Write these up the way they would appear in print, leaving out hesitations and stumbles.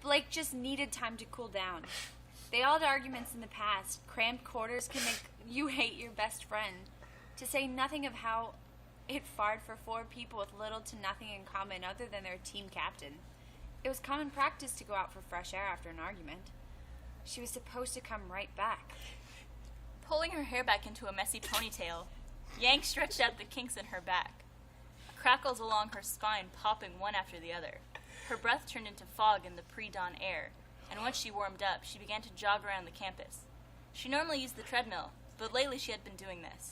Blake just needed time to cool down. They all had arguments in the past. Cramped quarters can make you hate your best friend. To say nothing of how it fared for 4 people with little to nothing in common other than their team captain. It was common practice to go out for fresh air after an argument. She was supposed to come right back. Pulling her hair back into a messy ponytail, Yang stretched out the kinks in her back. Crackles along her spine popping one after the other. Her breath turned into fog in the pre-dawn air, and once she warmed up, she began to jog around the campus. She normally used the treadmill, but lately she had been doing this.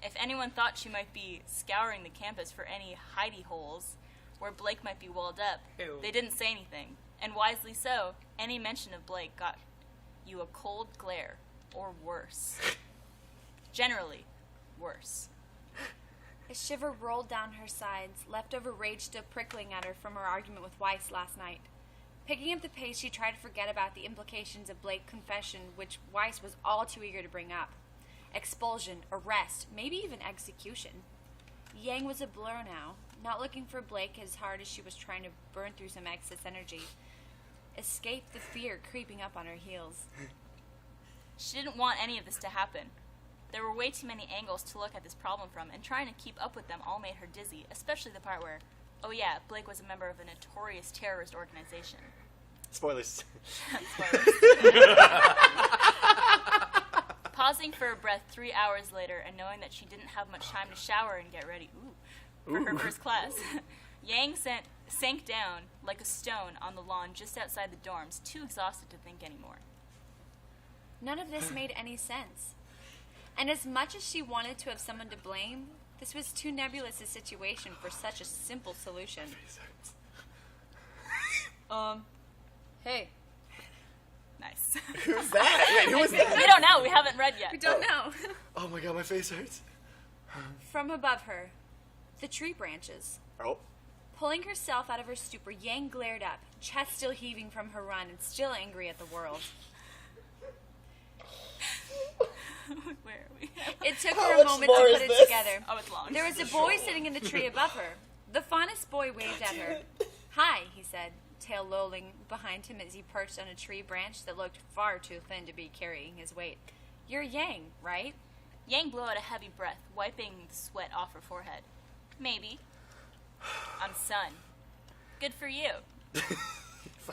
If anyone thought she might be scouring the campus for any hidey holes where Blake might be walled up, they didn't say anything, and wisely so. Any mention of Blake got you a cold glare, or worse. Generally, worse. A shiver rolled down her sides, leftover rage still prickling at her from her argument with Weiss last night. Picking up the pace, she tried to forget about the implications of Blake's confession, which Weiss was all too eager to bring up. Expulsion, arrest, maybe even execution. Yang was a blur now, not looking for Blake as hard as she was trying to burn through some excess energy. Escape the fear creeping up on her heels. She didn't want any of this to happen. There were way too many angles to look at this problem from, and trying to keep up with them all made her dizzy, especially the part where, oh yeah, Blake was a member of a notorious terrorist organization. Spoilers. Pausing for a breath 3 hours later and knowing that she didn't have much time to shower and get ready for her first class, Yang sank down like a stone on the lawn just outside the dorms, too exhausted to think anymore. None of this made any sense. And as much as she wanted to have someone to blame, this was too nebulous a situation for such a simple solution. Hey. Nice. Who's that? Wait, who was that? We don't know. We haven't read yet. We don't know. Oh my god, my face hurts. From above her, the tree branches. Oh. Pulling herself out of her stupor, Yang glared up, chest still heaving from her run and still angry at the world. Where are we? It took her a moment to put it together. Oh, it's long. There was a boy sitting in the tree above her. The fondest boy waved at her. Hi, he said, tail lolling behind him as he perched on a tree branch that looked far too thin to be carrying his weight. You're Yang, right? Yang blew out a heavy breath, wiping the sweat off her forehead. Maybe. I'm Sun. Good for you.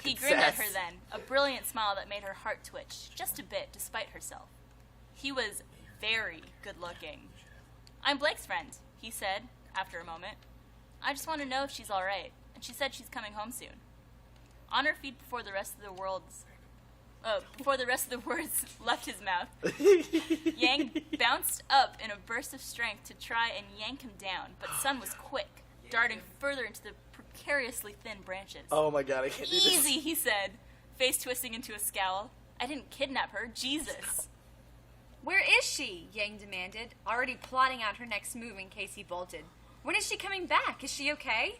He grinned at her then, a brilliant smile that made her heart twitch, just a bit, despite herself. He was very good-looking. I'm Blake's friend, he said, after a moment. I just want to know if she's all right, and she said she's coming home soon. On her feet before the rest of the words left his mouth, Yang bounced up in a burst of strength to try and yank him down, but Sun was quick, darting further into the precariously thin branches. Oh my god, I can't do this. Easy, he said, face twisting into a scowl. I didn't kidnap her, Jesus. Where is she? Yang demanded, already plotting out her next move in case he bolted. When is she coming back? Is she okay?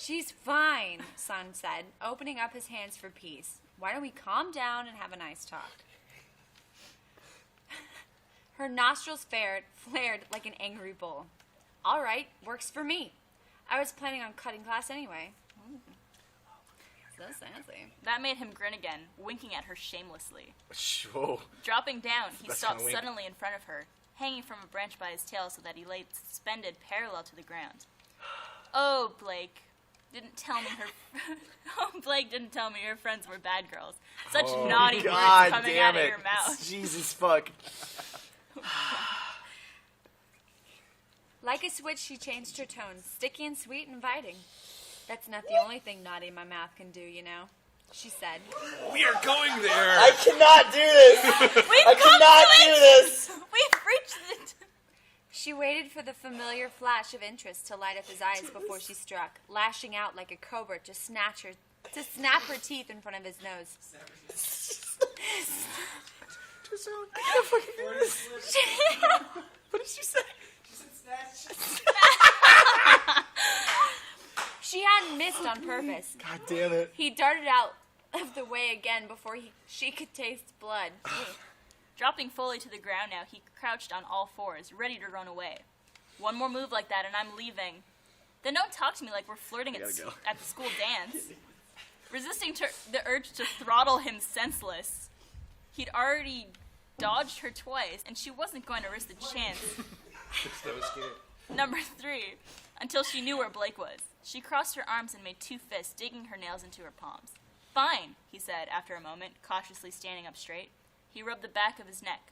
She's fine, Sun said, opening up his hands for peace. Why don't we calm down and have a nice talk? Her nostrils flared like an angry bull. All right, works for me. I was planning on cutting class anyway. So sassy. That made him grin again, winking at her shamelessly. Whoa. Dropping down, he That's stopped kinda wink. suddenly in front of her, hanging from a branch by his tail so that he lay suspended parallel to the ground. Oh, Blake didn't tell me her friends were bad girls. Such naughty words coming out of your mouth. Jesus fuck. Like a switch, she changed her tone, sticky and sweet and inviting. That's not the only thing naughty my mouth can do, you know, she said. We are going there. I cannot do this. I cannot do this. We've reached it. She waited for the familiar flash of interest to light up his eyes before she struck, lashing out like a cobra to snap her teeth in front of his nose. I can't fucking do this. What did she say? She said snatch. She hadn't missed on purpose. God damn it. He darted out of the way again before she could taste blood. Dropping fully to the ground now, he crouched on all fours, ready to run away. One more move like that and I'm leaving. Then don't talk to me like we're flirting at the school dance. Resisting the urge to throttle him senseless, he'd already dodged her twice, and she wasn't going to risk the chance. That was scary. Number 3, until she knew where Blake was. She crossed her arms and made 2 fists, digging her nails into her palms. Fine, he said after a moment, cautiously standing up straight. He rubbed the back of his neck.